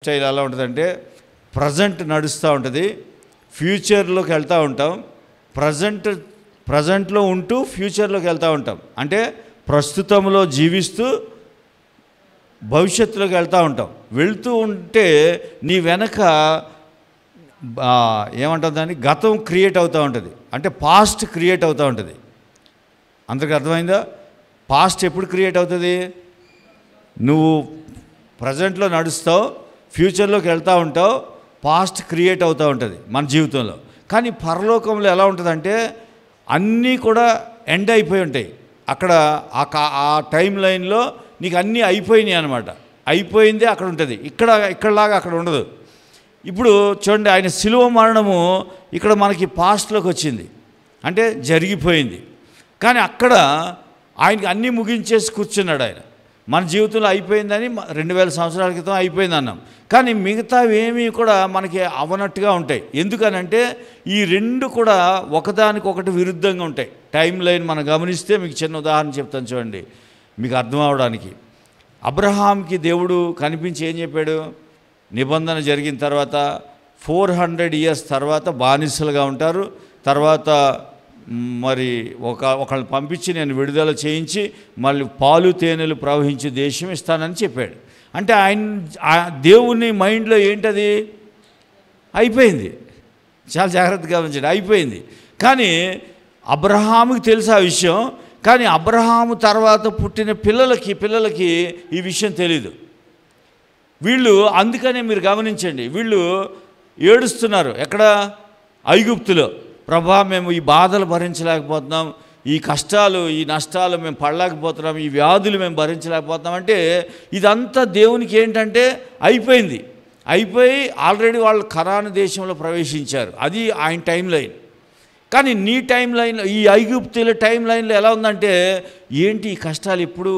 Style ఎలా ఉంటుందంటే present నడుస్తూ ఉంటుంది, ఫ్యూచర్లోకి వెళ్తూ ఉంటాం, ప్రజెంట్లో ఉంటూ ఫ్యూచర్లోకి వెళ్తూ ఉంటాం. అంటే ప్రస్తుతంలో జీవిస్తూ భవిష్యత్తులోకి వెళ్తూ ఉంటాం. వెళ్తూ ఉంటే నీ వెనక ఏమంటుందని గతం క్రియేట్ అవుతూ ఉంటుంది, అంటే పాస్ట్ క్రియేట్ అవుతూ ఉంటుంది. అందరికీ అర్థమైందా? పాస్ట్ ఎప్పుడు క్రియేట్ అవుతుంది? నువ్వు ప్రజెంట్లో నడుస్తావు, ఫ్యూచర్లోకి వెళ్తూ ఉంటావు, పాస్ట్ క్రియేట్ అవుతూ ఉంటుంది మన జీవితంలో. కానీ పరలోకంలో ఎలా ఉంటుందంటే అన్నీ కూడా ఎండ్ అయిపోయి ఉంటాయి. అక్కడ ఆ టైం లైన్లో నీకు అన్నీ అయిపోయినాయి అన్నమాట. అయిపోయిందే అక్కడ ఉంటుంది, ఇక్కడలాగా అక్కడ ఉండదు. ఇప్పుడు చూడండి, ఆయన శిలువ మరణము ఇక్కడ మనకి పాస్ట్లోకి వచ్చింది, అంటే జరిగిపోయింది. కానీ అక్కడ ఆయనకి అన్నీ ముగించేసి కూర్చున్నాడు ఆయన. మన జీవితంలో అయిపోయిందని 2000 సంవత్సరాల క్రితం అయిపోయింది అన్నాం, కానీ మిగతావి ఏమీ కూడా మనకి అవనట్టుగా ఉంటాయి. ఎందుకనంటే ఈ రెండు కూడా ఒకదానికొకటి విరుద్ధంగా ఉంటాయి. టైం లైన్ మనం గమనిస్తే మీకు చిన్న ఉదాహరణ చెప్తాను చూడండి, మీకు అర్థం అవడానికి. అబ్రహాంకి దేవుడు కనిపించి ఏం చెప్పాడు? నిబంధన జరిగిన తర్వాత 400 ఇయర్స్ తర్వాత బానిసలుగా ఉంటారు, తర్వాత మరి ఒకళ్ళని పంపించి నేను విడుదల చేయించి మళ్ళీ పాలు తేనెలు ప్రవహించే దేశం ఇస్తానని చెప్పాడు. అంటే దేవుని మైండ్లో ఏంటది? అయిపోయింది. చాలా జాగ్రత్తగా గమనించండి, అయిపోయింది. కానీ అబ్రహాముకి తెలుసు ఆ విషయం, కానీ అబ్రహాము తర్వాత పుట్టిన పిల్లలకి ఈ విషయం తెలీదు. వీళ్ళు అందుకనే మీరు గమనించండి, వీళ్ళు ఏడుస్తున్నారు. ఎక్కడ? ఐగుప్తులో. ప్రభా, మేము ఈ బాధలు భరించలేకపోతున్నాం, ఈ కష్టాలు, ఈ నష్టాలు మేము పడలేకపోతున్నాం, ఈ వ్యాధులు మేము భరించలేకపోతున్నాం. అంటే ఇదంతా దేవునికి ఏంటంటే అయిపోయి ఆల్రెడీ వాళ్ళు కనాను దేశంలో ప్రవేశించారు. అది ఆయన టైం లైన్. కానీ నీ టైం లైన్లో, ఈ ఐగుప్తుల టైం లైన్లో ఎలా ఉందంటే ఏంటి ఈ కష్టాలు ఎప్పుడు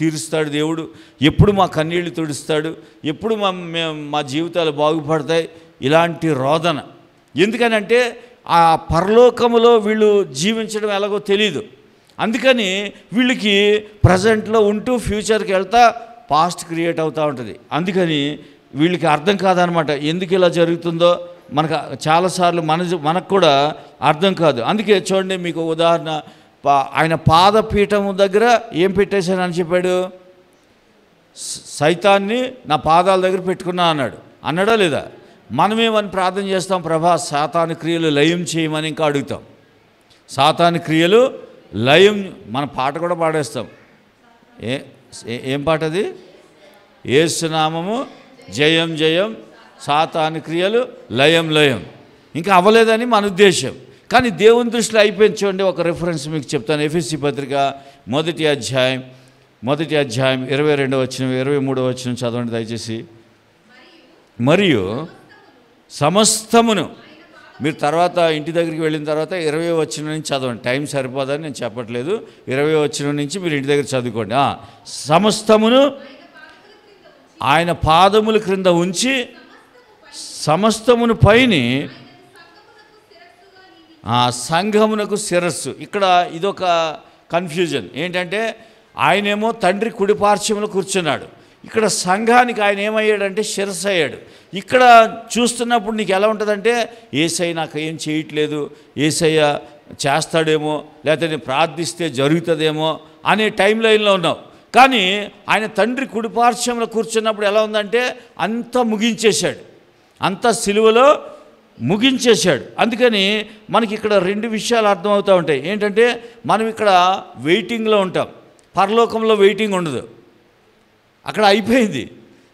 తీరుస్తాడు దేవుడు, ఎప్పుడు మా కన్నీళ్లు తుడుస్తాడు, ఎప్పుడు మా జీవితాలు బాగుపడతాయి, ఇలాంటి రోదన. ఎందుకనంటే ఆ పరలోకములో వీళ్ళు జీవించడం ఎలాగో తెలీదు. అందుకని వీళ్ళకి ప్రజెంట్లో ఉంటూ ఫ్యూచర్కి వెళ్తా పాస్ట్ క్రియేట్ అవుతూ ఉంటుంది. అందుకని వీళ్ళకి అర్థం కాదనమాట ఎందుకు ఇలా జరుగుతుందో. మనకు చాలాసార్లు మనకు కూడా అర్థం కాదు. అందుకే చూడండి, మీకు ఉదాహరణ, ఆయన పాదపీఠము దగ్గర ఏం పెట్టేశానని చెప్పాడు? సైతాన్ని నా పాదాల దగ్గర పెట్టుకున్నా అన్నాడా లేదా? మనమేమని ప్రార్థన చేస్తాం? ప్రభా, సాతాను క్రియలు లయం చేయమని ఇంకా అడుగుతాం. సాతాను క్రియలు లయం, మన పాట కూడా పాడేస్తాం. ఏం పాట అది? యేసునామము జయం జయం, సాతాను క్రియలు లయం లయం. ఇంకా అవ్వలేదని మన ఉద్దేశం, కానీ దేవుని దృష్టిలో అయిపోయింది. చూడండి, ఒక రెఫరెన్స్ మీకు చెప్తాను. ఎఫెసీ పత్రిక 1వ అధ్యాయం 22వ వచనం 23వ వచనం చదవండి దయచేసి. మరియు సమస్తమును, మీరు తర్వాత ఇంటి దగ్గరికి వెళ్ళిన తర్వాత 20వ వచనం నుంచి చదవండి, టైం సరిపోదని నేను చెప్పట్లేదు. 20వ వచనం నుంచి మీరు ఇంటి దగ్గర చదువుకోండి. సమస్తమును ఆయన పాదముల క్రింద ఉంచి సమస్తమును పైని సంఘమునకు శిరస్సు. ఇక్కడ ఇదొక కన్ఫ్యూజన్ ఏంటంటే, ఆయనేమో తండ్రి కుడిపార్శ్వంలో కూర్చున్నాడు, ఇక్కడ సంఘానికి ఆయన ఏమయ్యాడంటే శిరస్సు అయ్యాడు. ఇక్కడ చూస్తున్నప్పుడు నీకు ఎలా ఉంటుందంటే, యేసయ్య నాకు ఏం చేయట్లేదు, యేసయ్య చేస్తాడేమో, లేకపోతే నేను ప్రార్థిస్తే జరుగుతుందేమో అనే టైం లైన్లో ఉన్నావు. కానీ ఆయన తండ్రి కుడిపార్శ్వంలో కూర్చున్నప్పుడు ఎలా ఉందంటే అంతా ముగించేశాడు, అంతా సిలువలో ముగించేశాడు. అందుకని మనకి ఇక్కడ 2 విషయాలు అర్థమవుతూ ఉంటాయి. ఏంటంటే, మనం ఇక్కడ వెయిటింగ్లో ఉంటాం, పరలోకంలో వెయిటింగ్ ఉండదు. అక్కడ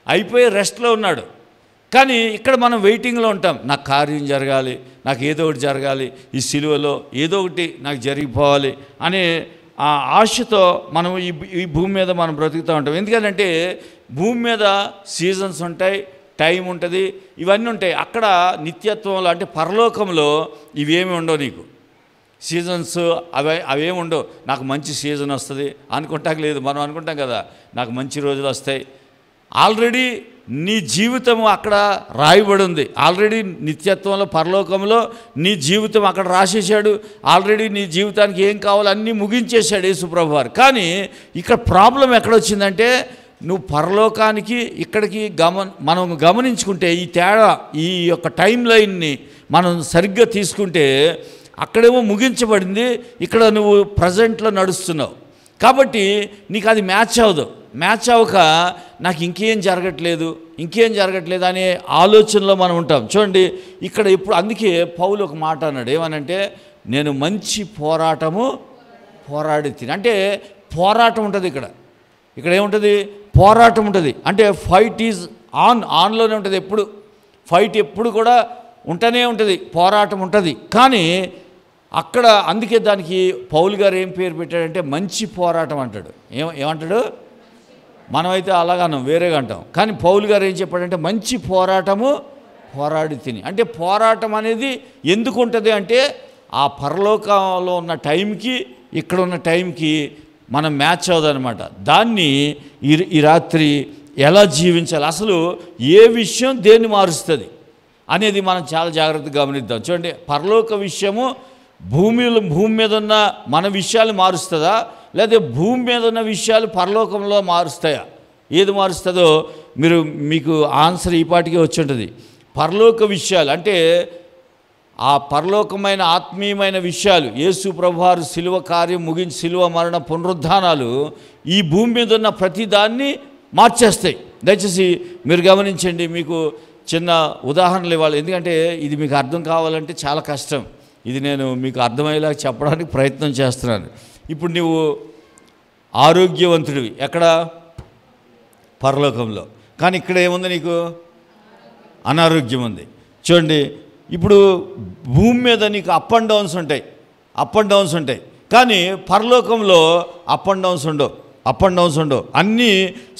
అయిపోయి రెస్ట్లో ఉన్నాడు. కానీ ఇక్కడ మనం వెయిటింగ్లో ఉంటాం, నాకు కార్యం జరగాలి, నాకు ఏదో ఒకటి జరగాలి, ఈ సిలువలో ఏదో ఒకటి నాకు జరిగిపోవాలి అనే ఆ ఆశతో మనం ఈ భూమి మీద మనం బ్రతుకుతూ ఉంటాం. ఎందుకంటే భూమి మీద సీజన్స్ ఉంటాయి, టైం ఉంటుంది, ఇవన్నీ ఉంటాయి. అక్కడ నిత్యత్వంలో అంటే పరలోకంలో ఇవేమి ఉండవు. నీకు సీజన్స్ అవేమి ఉండవు. నాకు మంచి సీజన్ వస్తుంది అనుకుంటాక లేదు. మనం అనుకుంటాం కదా, నాకు మంచి రోజులు వస్తాయి. ఆల్రెడీ నీ జీవితం అక్కడ రాయబడి ఉంది. ఆల్రెడీ నిత్యత్వంలో పరలోకంలో నీ జీవితం అక్కడ రాసేసాడు. ఆల్రెడీ నీ జీవితానికి ఏం కావాలో అన్నీ ముగించేశాడు యేసుప్రభు వారు. కానీ ఇక్కడ ప్రాబ్లం ఎక్కడొచ్చిందంటే, నువ్వు పరలోకానికి ఇక్కడికి మనం గమనించుకుంటే ఈ తేడా, ఈ యొక్క టైం లైన్ని మనం సరిగ్గా తీసుకుంటే అక్కడేమో ముగించబడింది, ఇక్కడ నువ్వు ప్రజెంట్లో నడుస్తున్నావు. కాబట్టి నీకు అది మ్యాచ్ అవ్వక నాకు ఇంకేం జరగట్లేదు అనే ఆలోచనలో మనం ఉంటాం. చూడండి ఇక్కడ ఇప్పుడు అందుకే పౌలు ఒక మాట అన్నాడు, ఏమనంటే నేను మంచి పోరాడి తిని. అంటే పోరాటం ఉంటుంది ఇక్కడ ఏముంటుంది? పోరాటం ఉంటుంది. అంటే ఫైట్ ఈజ్ ఆన్లోనే ఉంటుంది. ఎప్పుడు ఫైట్ ఎప్పుడు కూడా ఉంటూనే ఉంటుంది, పోరాటం ఉంటుంది. కానీ అక్కడ అందుకే దానికి పౌలు గారు ఏం పేరు పెట్టాడంటే మంచి పోరాటం అంటాడు. ఏమంటాడు? మనమైతే అలాగన్నాం, వేరేగా అంటాం. కానీ పౌలు గారు ఏం చెప్పాడంటే మంచి పోరాడి తిని. అంటే పోరాటం అనేది ఎందుకు ఉంటుంది అంటే ఆ పరలోకంలో ఉన్న టైంకి ఇక్కడ ఉన్న టైంకి మనం మ్యాచ్ అవ్వదనమాట. దాన్ని ఈ రాత్రి ఎలా జీవించాలి, అసలు ఏ విషయం దేన్ని మారుస్తుంది అనేది మనం చాలా జాగ్రత్తగా గమనిద్దాం. చూడండి, పరలోక విషయము భూమి మీద ఉన్న మన విషయాలు మారుస్తుందా, లేదా భూమి మీద ఉన్న విషయాలు పరలోకంలో మారుస్తాయా? ఏది మారుస్తుందో మీకు ఆన్సర్ ఈ పాటికే వచ్చి ఉంటుంది. పరలోక విషయాలు అంటే ఆ పరలోకమైన ఆత్మీయమైన విషయాలు, యేసు ప్రభువారు శిలువ కార్యం ముగించి శిలువ మరణ పునరుద్ధానాలు ఈ భూమి మీద ఉన్న ప్రతిదాన్ని మార్చేస్తాయి. దయచేసి మీరు గమనించండి. మీకు చిన్న ఉదాహరణలు ఇవ్వాలి, ఎందుకంటే ఇది మీకు అర్థం కావాలంటే చాలా కష్టం. ఇది నేను మీకు అర్థమయ్యేలా చెప్పడానికి ప్రయత్నం చేస్తున్నాను. ఇప్పుడు నువ్వు ఆరోగ్యవంతుడివి ఎక్కడ? పరలోకంలో. కానీ ఇక్కడ ఏముంది? నీకు అనారోగ్యం ఉంది. చూడండి, ఇప్పుడు భూమి మీద నీకు అప్ అండ్ డౌన్స్ ఉంటాయి. కానీ పరలోకంలో అప్ అండ్ డౌన్స్ ఉండవు. అన్నీ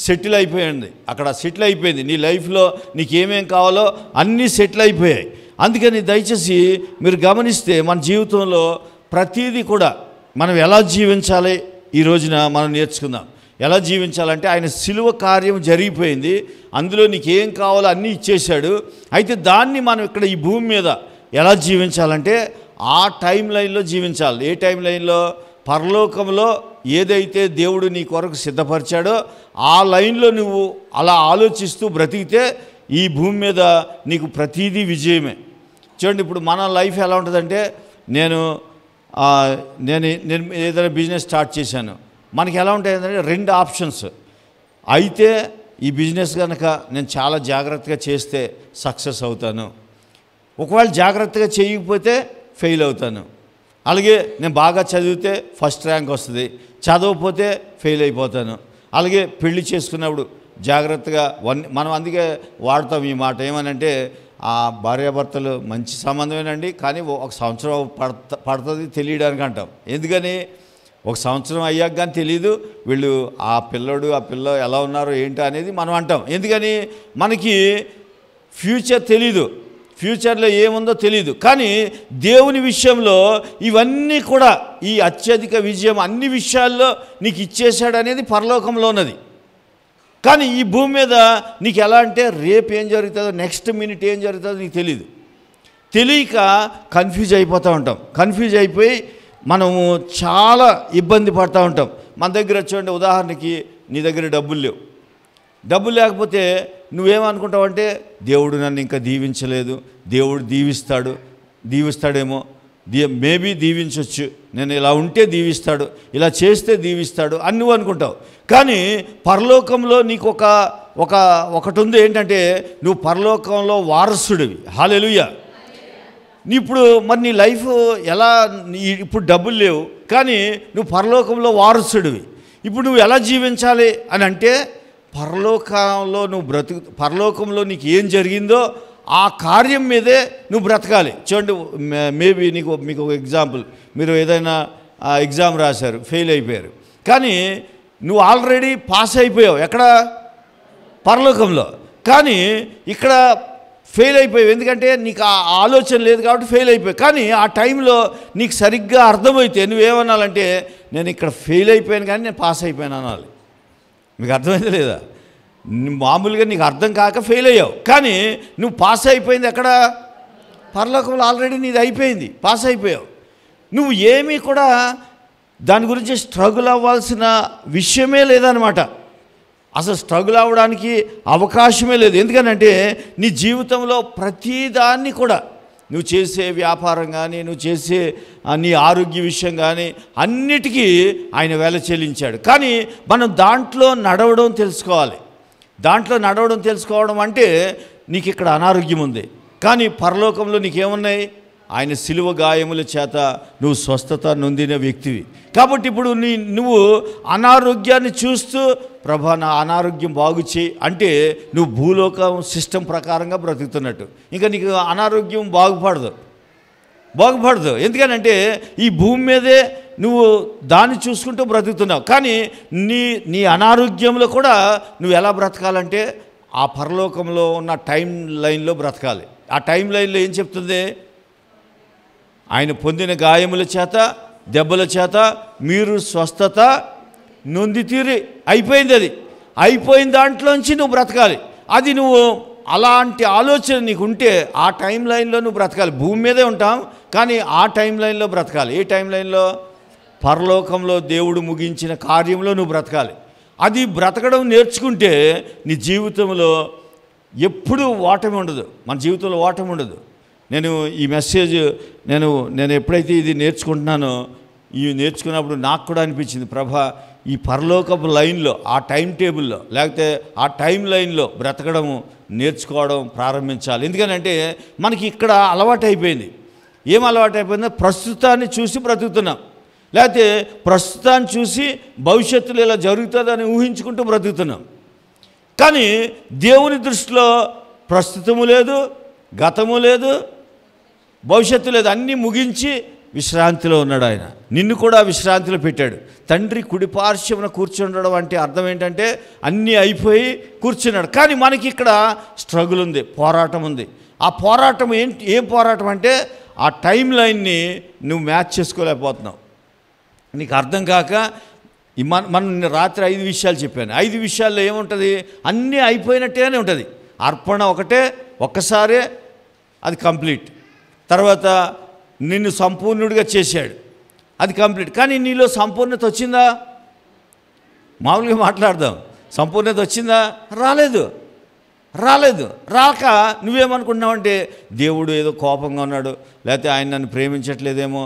సెటిల్ అయిపోయింది. అక్కడ సెటిల్ అయిపోయింది. నీ లైఫ్లో నీకు ఏమేం కావాలో అన్నీ సెటిల్ అయిపోయాయి. అందుకని దయచేసి మీరు గమనిస్తే మన జీవితంలో ప్రతీది కూడా మనం ఎలా జీవించాలి ఈ రోజున మనం నేర్చుకుందాం. ఎలా జీవించాలంటే ఆయన శిలువ కార్యం జరిగిపోయింది, అందులో నీకేం కావాలో అన్నీ ఇచ్చేశాడు. అయితే దాన్ని మనం ఇక్కడ ఈ భూమి మీద ఎలా జీవించాలంటే ఆ టైం లైన్లో జీవించాలి. ఏ టైం లైన్లో? పరలోకంలో ఏదైతే దేవుడు నీ కొరకు సిద్ధపరిచాడో ఆ లైన్లో నువ్వు అలా ఆలోచిస్తూ బ్రతికితే ఈ భూమి మీద నీకు ప్రతీదీ విజయమే. చూడండి, ఇప్పుడు మన లైఫ్ ఎలా ఉంటుందంటే నేను ఏదైనా బిజినెస్ స్టార్ట్ చేశాను. మనకి ఎలా ఉంటాయంటే రెండు ఆప్షన్స్. అయితే ఈ బిజినెస్ కనుక నేను చాలా జాగ్రత్తగా చేస్తే సక్సెస్ అవుతాను, ఒకవేళ జాగ్రత్తగా చేయకపోతే ఫెయిల్ అవుతాను. అలాగే నేను బాగా చదివితే ఫస్ట్ ర్యాంక్ వస్తుంది, చదవకపోతే ఫెయిల్ అయిపోతాను. అలాగే పెళ్లి చేసుకున్నప్పుడు జాగ్రత్తగా మనం అందుకే వాడతాం ఈ మాట, ఏమనంటే ఆ భార్యాభర్తలు మంచి సంబంధమేనండి, కానీ ఒక సంవత్సరం పడుతుంది తెలియడానికి అంటాం. ఎందుకని? ఒక సంవత్సరం అయ్యాక కానీ తెలియదు వీళ్ళు ఆ పిల్ల ఎలా ఉన్నారో ఏంటో అనేది మనం అంటాం. ఎందుకని? మనకి ఫ్యూచర్ తెలీదు, ఫ్యూచర్లో ఏముందో తెలియదు. కానీ దేవుని విషయంలో ఇవన్నీ కూడా ఈ అత్యధిక విజయం అన్ని విషయాల్లో నీకు ఇచ్చేశాడు అనేది పరలోకంలో ఉన్నది. కానీ ఈ భూమి మీద నీకు ఎలా అంటే రేపు ఏం జరుగుతుందో, నెక్స్ట్ మినిట్ ఏం జరుగుతుందో నీకు తెలియదు. తెలియక కన్ఫ్యూజ్ అయిపోతూ ఉంటాం. కన్ఫ్యూజ్ అయిపోయి మనము చాలా ఇబ్బంది పడుతూ ఉంటాం. మన దగ్గర చూడండి, ఉదాహరణకి నీ దగ్గర డబ్బులు లేకపోతే నువ్వేమనుకుంటావంటే దేవుడు నన్ను ఇంకా దీవించలేదు, దేవుడు దీవిస్తాడేమో, మేబీ దీవించవచ్చు, నేను ఇలా ఉంటే దీవిస్తాడు, ఇలా చేస్తే దీవిస్తాడు అని నువ్వు అనుకుంటావు. కానీ పరలోకంలో నీకు ఒకటి ఉంది, ఏంటంటే నువ్వు పరలోకంలో వారసుడివి. హల్లెలూయా. ఇప్పుడు మరి నీ లైఫ్ ఎలా? ఇప్పుడు డబ్బులు లేవు, కానీ నువ్వు పరలోకంలో వారసుడివి. ఇప్పుడు నువ్వు ఎలా జీవించాలి అని అంటే పరలోకంలో నీకు ఏం జరిగిందో ఆ కార్యం మీదే నువ్వు బ్రతకాలి. చూడండి, మేబీ మీకు ఒక ఎగ్జాంపుల్, మీరు ఏదైనా ఎగ్జామ్ రాశారు, ఫెయిల్ అయిపోయారు, కానీ నువ్వు ఆల్రెడీ పాస్ అయిపోయావు ఎక్కడ? పరలోకంలో. కానీ ఇక్కడ ఫెయిల్ అయిపోయావు, ఎందుకంటే నీకు ఆ ఆలోచన లేదు కాబట్టి ఫెయిల్ అయిపోయావు. కానీ ఆ టైంలో నీకు సరిగ్గా అర్థమైతే నువ్వేమనాలంటే నేను ఇక్కడ ఫెయిల్ అయిపోయాను కానీ నేను పాస్ అయిపోయాను అనాలి. మీకు అర్థమైంది లేదా? మామూలుగా నీకు అర్థం కాక ఫెయిల్ అయ్యావు, కానీ నువ్వు పాస్ అయిపోయింది ఎక్కడ? పరలోకంలో ఆల్రెడీ నీది అయిపోయింది, పాస్ అయిపోయావు. నువ్వు ఏమీ కూడా దాని గురించి స్ట్రగుల్ అవ్వాల్సిన విషయమే లేదనమాట. అసలు స్ట్రగుల్ అవ్వడానికి అవకాశమే లేదు. ఎందుకనంటే నీ జీవితంలో ప్రతిదాన్ని కూడా నువ్వు చేసే వ్యాపారం కానీ, నువ్వు చేసే నీ ఆరోగ్య విషయం కానీ అన్నిటికీ ఆయన వెల చెల్లించాడు. కానీ మనం దాంట్లో నడవడం తెలుసుకోవాలి. దాంట్లో నడవడం తెలుసుకోవడం అంటే నీకు ఇక్కడ అనారోగ్యం ఉంది, కానీ పరలోకంలో నీకేమున్నాయి? ఆయన శిలువ గాయముల చేత నువ్వు స్వస్థత నొందిన వ్యక్తివి. కాబట్టి ఇప్పుడు నువ్వు అనారోగ్యాన్ని చూస్తూ ప్రభా నా అనారోగ్యం బాగు చేయి అంటే నువ్వు భూలోకం సిస్టమ్ ప్రకారంగా బ్రతుకుతున్నట్టు. ఇంకా నీకు అనారోగ్యం బాగుపడదు. ఎందుకనంటే ఈ భూమి మీదే నువ్వు దాన్ని చూసుకుంటూ బ్రతుకుతున్నావు. కానీ నీ అనారోగ్యంలో కూడా నువ్వు ఎలా బ్రతకాలంటే ఆ పరలోకంలో ఉన్న టైం లైన్లో బ్రతకాలి. ఆ టైం లైన్లో ఏం చెప్తుంది? ఆయన పొందిన గాయముల చేత, దెబ్బల చేత మీరు స్వస్థత నొందితీరి అయిపోయింది. అది అయిపోయిన దాంట్లోంచి నువ్వు బ్రతకాలి. అది నువ్వు అలాంటి ఆలోచన నీకు ఉంటే ఆ టైం లైన్లో నువ్వు బ్రతకాలి. భూమి మీదే ఉంటాం, కానీ ఆ టైం లైన్లో బ్రతకాలి. ఏ టైం లైన్లో? పరలోకంలో దేవుడు ముగించిన కార్యంలో నువ్వు బ్రతకాలి. అది బ్రతకడం నేర్చుకుంటే నీ జీవితంలో ఎప్పుడూ ఓటమి ఉండదు. మన జీవితంలో ఓటమి ఉండదు. నేను ఈ మెసేజ్ నేను ఎప్పుడైతే ఇది నేర్చుకుంటున్నానో, ఈ నేర్చుకున్నప్పుడు నాకు కూడా అనిపించింది, ప్రభా ఈ పరలోకపు లైన్లో, ఆ టైం టేబుల్లో, లేకపోతే ఆ టైం లైన్లో బ్రతకడము నేర్చుకోవడం ప్రారంభించాలి. ఎందుకనంటే మనకి ఇక్కడ అలవాటు అయిపోయింది. ఏం అలవాటు అయిపోయిందో ప్రస్తుతాన్ని చూసి బ్రతుకుతున్నాం, లేకపోతే ప్రస్తుతాన్ని చూసి భవిష్యత్తులో ఇలా జరుగుతుందని ఊహించుకుంటూ బ్రతుకుతున్నాం. కానీ దేవుని దృష్టిలో ప్రస్తుతము లేదు, గతము లేదు, భవిష్యత్తు లేదు, అన్నీ ముగించి విశ్రాంతిలో ఉన్నాడు ఆయన. నిన్ను కూడా విశ్రాంతిలో పెట్టాడు. తండ్రి కుడిపార్శ్వమున కూర్చుండడం అంటే అర్థం ఏంటంటే అన్నీ అయిపోయి కూర్చున్నాడు. కానీ మనకి ఇక్కడ స్ట్రగుల్ ఉంది, పోరాటం ఉంది. ఆ పోరాటం ఏం పోరాటం అంటే ఆ టైం లైన్ని నువ్వు మ్యాచ్ చేసుకోలేకపోతున్నావు. నీకు అర్థం కాక మనం రాత్రి 5 విషయాలు చెప్పాను. 5 విషయాల్లో ఏముంటుంది? అన్నీ అయిపోయినట్టేనే ఉంటుంది. అర్పణ ఒక్కసారే అది కంప్లీట్. తర్వాత నిన్ను సంపూర్ణుడిగా చేశాడు, అది కంప్లీట్. కానీ నీలో సంపూర్ణత వచ్చిందా? మామూలుగా మాట్లాడదాం, సంపూర్ణత వచ్చిందా? రాలేదు. రాక నువ్వేమనుకుంటున్నావంటే దేవుడు ఏదో కోపంగా ఉన్నాడు, లేకపోతే ఆయన నన్ను ప్రేమించట్లేదేమో,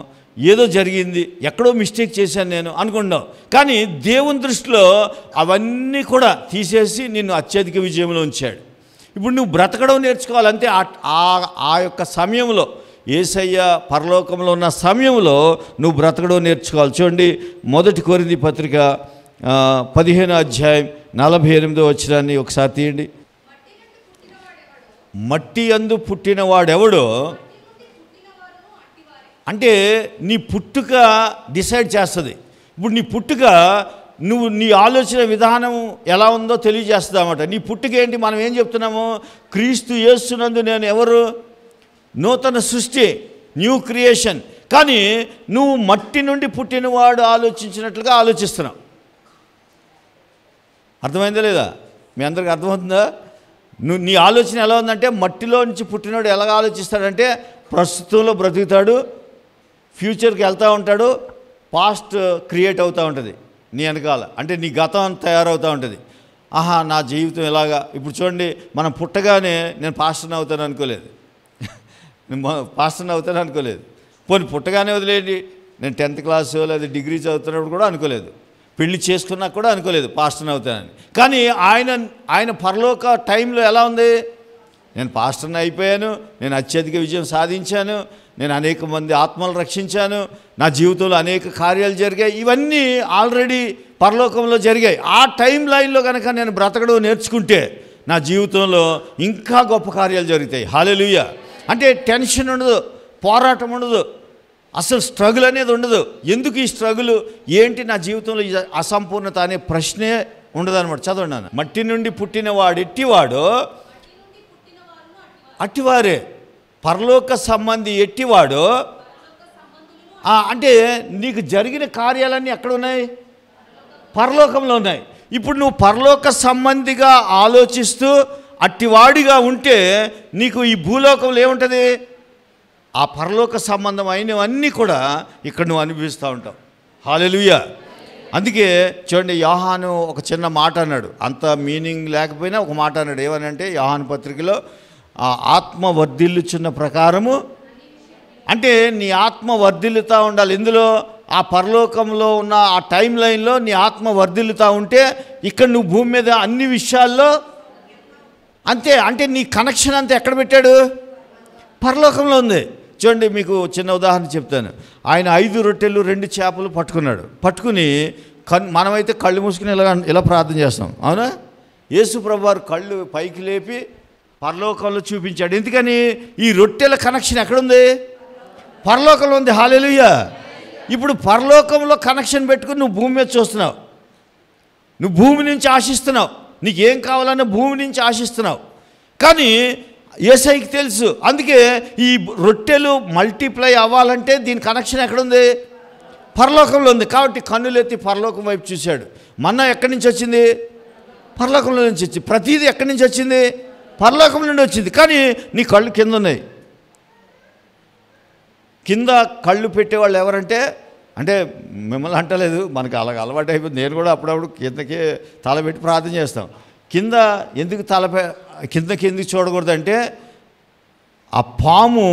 ఏదో జరిగింది, ఎక్కడో మిస్టేక్ చేశాను నేను అనుకున్నావు. కానీ దేవుని దృష్టిలో అవన్నీ కూడా తీసేసి నిన్ను అత్యధిక విజయంలో ఉంచాడు. ఇప్పుడు నువ్వు బ్రతకడం నేర్చుకోవాలంటే ఆ యొక్క సమయంలో, యేసయ్య పరలోకంలో ఉన్న సమయంలో నువ్వు బ్రతకడం నేర్చుకోవాలి. చూడండి, 1 కొరింథీ పత్రిక 15వ అధ్యాయం 48వ వచనాన్ని ఒకసారి తీయండి. మట్టి యందు పుట్టినవాడెవడో, అంటే నీ పుట్టుక డిసైడ్ చేస్తుంది. ఇప్పుడు నీ పుట్టుక నీ ఆలోచన విధానం ఎలా ఉందో తెలియజేస్తుంది అన్నమాట. నీ పుట్టుక ఏంటి? మనం ఏం చెప్తున్నాము? క్రీస్తు యేసునందు నేను ఎవరు? నూతన సృష్టి, న్యూ క్రియేషన్. కానీ నువ్వు మట్టి నుండి పుట్టినవాడు ఆలోచించినట్లుగా ఆలోచిస్తున్నావు. అర్థమైందా లేదా? మీ అందరికి అర్థమవుతుందా? నీ ఆలోచన ఎలా ఉందంటే, మట్టిలో నుంచి పుట్టినవాడు ఎలాగ ఆలోచిస్తాడంటే ప్రస్తుతంలో బ్రతుకుతాడు, ఫ్యూచర్కి వెళ్తూ ఉంటాడు, పాస్ట్ క్రియేట్ అవుతూ ఉంటుంది నీ వెనకాల. అంటే నీ గతం తయారవుతూ ఉంటుంది. ఆహా నా జీవితం ఎలాగా. ఇప్పుడు చూడండి, మనం పుట్టగానే నేను పాస్టర్ని అవుతాను అనుకోలేదు, పోనీ పుట్టగానే వదిలేండి, నేను 10th క్లాసు లేదా డిగ్రీ చదువుతున్నప్పుడు కూడా అనుకోలేదు, పెళ్లి చేసుకున్నా కూడా అనుకోలేదు పాస్టర్ని అవుతానని. కానీ ఆయన పరలోక టైంలో ఎలా ఉంది? నేను పాస్టర్ని అయిపోయాను, నేను అత్యధిక విజయం సాధించాను, నేను అనేక మంది ఆత్మలు రక్షించాను, నా జీవితంలో అనేక కార్యాలు జరిగాయి, ఇవన్నీ ఆల్రెడీ పరలోకంలో జరిగాయి. ఆ టైం లైన్లో కనుక నేను బ్రతకడం నేర్చుకుంటే నా జీవితంలో ఇంకా గొప్ప కార్యాలు జరుగుతాయి. హల్లెలూయా. అంటే టెన్షన్ ఉండదు, పోరాటం ఉండదు, అసలు స్ట్రగుల్ అనేది ఉండదు. ఎందుకు ఈ స్ట్రగుల్ ఏంటి నా జీవితంలో అసంపూర్ణత అనే ప్రశ్నే ఉండదు అనమాట. చదవండి. మట్టి నుండి పుట్టినవాడు ఎట్టివాడు, అట్టివారే. పరలోక సంబంధి ఎట్టివాడు అంటే నీకు జరిగిన కార్యాలన్నీ ఎక్కడ ఉన్నాయి? పరలోకంలో ఉన్నాయి. ఇప్పుడు నువ్వు పరలోక సంబంధిగా ఆలోచిస్తూ అట్టివాడిగా ఉంటే నీకు ఈ భూలోకంలో ఏముంటుంది? ఆ పరలోక సంబంధం అయినవన్నీ కూడా ఇక్కడ నువ్వు అనుభవిస్తూ ఉంటావు. హల్లెలూయా. అందుకే చూడండి, యోహాను ఒక చిన్న మాట అన్నాడు, అంత మీనింగ్ లేకపోయినా ఒక మాట అన్నాడు. ఏమని అంటే యోహాను పత్రికలో ఆత్మ వర్ధిల్లుచున్న ప్రకారము, అంటే నీ ఆత్మ వర్ధిల్లుతూ ఉండాలి. ఇందులో ఆ పరలోకంలో ఉన్న ఆ టైం లైన్లో నీ ఆత్మ వర్ధిల్లుతూ ఉంటే ఇక్కడ నువ్వు భూమి మీద అన్ని విషయాల్లో అంతే. అంటే నీ కనెక్షన్ అంతా ఎక్కడ పెట్టాడు? పరలోకంలో ఉంది. చూడండి, మీకు చిన్న ఉదాహరణ చెప్తాను. ఆయన 5 రొట్టెలు 2 చేపలు పట్టుకున్నాడు. పట్టుకుని మనమైతే కళ్ళు మూసుకుని ఇలా ప్రార్థన చేస్తాం, అవునా? యేసు ప్రభు వారు కళ్ళు పైకి లేపి పరలోకంలో చూపించాడు. ఎందుకని? ఈ రొట్టెల కనెక్షన్ ఎక్కడుంది? పరలోకంలో ఉంది. హల్లెలూయా. ఇప్పుడు పరలోకంలో కనెక్షన్ పెట్టుకుని నువ్వు భూమి మీద చూస్తున్నావు, నువ్వు భూమి నుంచి ఆశిస్తున్నావు, నీకు ఏం కావాలన్నా భూమి నుంచి ఆశిస్తున్నావు. కానీ యేసయ్యకి తెలుసు. అందుకే ఈ రొట్టెలు మల్టిప్లై అవ్వాలంటే దీని కనెక్షన్ ఎక్కడుంది? పరలోకంలో ఉంది. కాబట్టి కన్నులెత్తి పరలోకం వైపు చూశాడు. మన్నా ఎక్కడి నుంచి వచ్చింది? పరలోకంలో నుంచి వచ్చింది. ప్రతిదీ ఎక్కడి నుంచి వచ్చింది? పరలోకం నుండి వచ్చింది. కానీ నీ కళ్ళు కింద ఉన్నాయి. కింద కళ్ళు పెట్టేవాళ్ళు ఎవరంటే, అంటే మిమ్మల్ని అంటలేదు, మనకు అలాగ అలవాటు అయిపోయింది. నేను కూడా అప్పుడప్పుడు కిందకి తల పెట్టి ప్రార్థన చేస్తాం. కింద ఎందుకు కిందకి ఎందుకు చూడకూడదంటే, ఆ పాము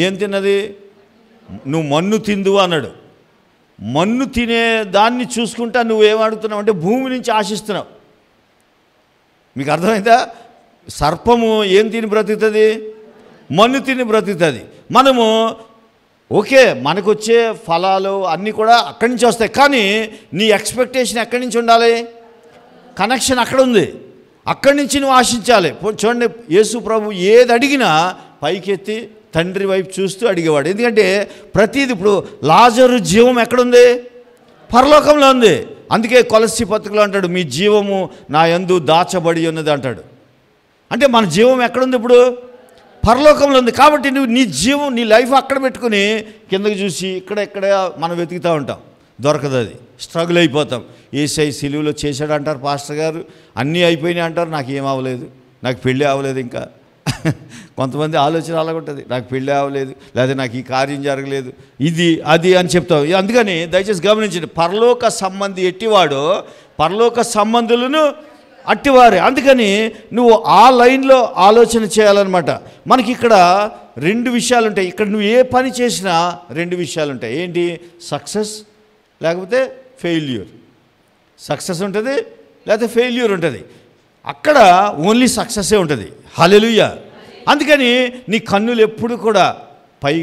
ఏం తిన్నది? నువ్వు మన్ను తిందువు అన్నాడు. మన్ను తినే దాన్ని చూసుకుంటా నువ్వేం అడుగుతున్నావు అంటే భూమి నుంచి ఆశిస్తున్నావు. మీకు అర్థమైందా? సర్పము ఏం తిని బ్రతుకుతుంది? మన్ను తిని బ్రతుకుతుంది. మనము ఓకే, మనకు వచ్చే ఫలాలు అన్నీ కూడా అక్కడి నుంచి వస్తాయి. కానీ నీ ఎక్స్పెక్టేషన్ ఎక్కడి నుంచి ఉండాలి? కనెక్షన్ అక్కడ ఉంది. అక్కడి నుంచి నువ్వు ఆశించాలి. చూడండి, యేసు ప్రభు ఏది అడిగినా పైకెత్తి తండ్రి వైపు చూస్తూ అడిగేవాడు. ఎందుకంటే ప్రతిది, ఇప్పుడు లాజరు జీవం ఎక్కడుంది? పరలోకంలో ఉంది. అందుకే కొలస్సీ పత్రికలో అంటాడు, మీ జీవము నా యందు దాచబడి ఉన్నది అంటాడు. అంటే మన జీవం ఎక్కడుంది? ఇప్పుడు పరలోకంలో ఉంది. కాబట్టి నువ్వు నీ జీవం, నీ లైఫ్ అక్కడ పెట్టుకుని కిందకి చూసి ఇక్కడ మనం వెతుకుతూ ఉంటాం, దొరకదు. అది స్ట్రగుల్ అయిపోతాం. యేసయ్య సిలువలో చేశాడు అంటారు పాస్టర్ గారు, అన్నీ అయిపోయినాయి అంటారు, నాకు ఏం అవ్వలేదు, నాకు పెళ్ళి అవ్వలేదు. ఇంకా కొంతమంది ఆలోచన అలాగుంటుంది, నాకు పెళ్ళి అవ్వలేదు, లేదా నాకు ఈ కార్యం జరగలేదు, ఇది అది అని చెప్తావు. అందుకని దయచేసి గమనించండి, పరలోక సంబంధి ఎట్టివాడో పరలోక సంబంధులను అట్టివారే. అందుకని నువ్వు ఆ లైన్లో ఆలోచన చేయాలన్నమాట. మనకి ఇక్కడ 2 విషయాలు ఉంటాయి. ఇక్కడ నువ్వు ఏ పని చేసినా 2 విషయాలు ఉంటాయి. ఏంటి? సక్సెస్ లేకపోతే ఫెయిల్యూర్. సక్సెస్ ఉంటుంది లేకపోతే ఫెయిల్యూర్ ఉంటుంది. అక్కడ ఓన్లీ సక్సెస్సే ఉంటుంది. హల్లెలూయా. అందుకని నీ కన్నులు ఎప్పుడు కూడా పై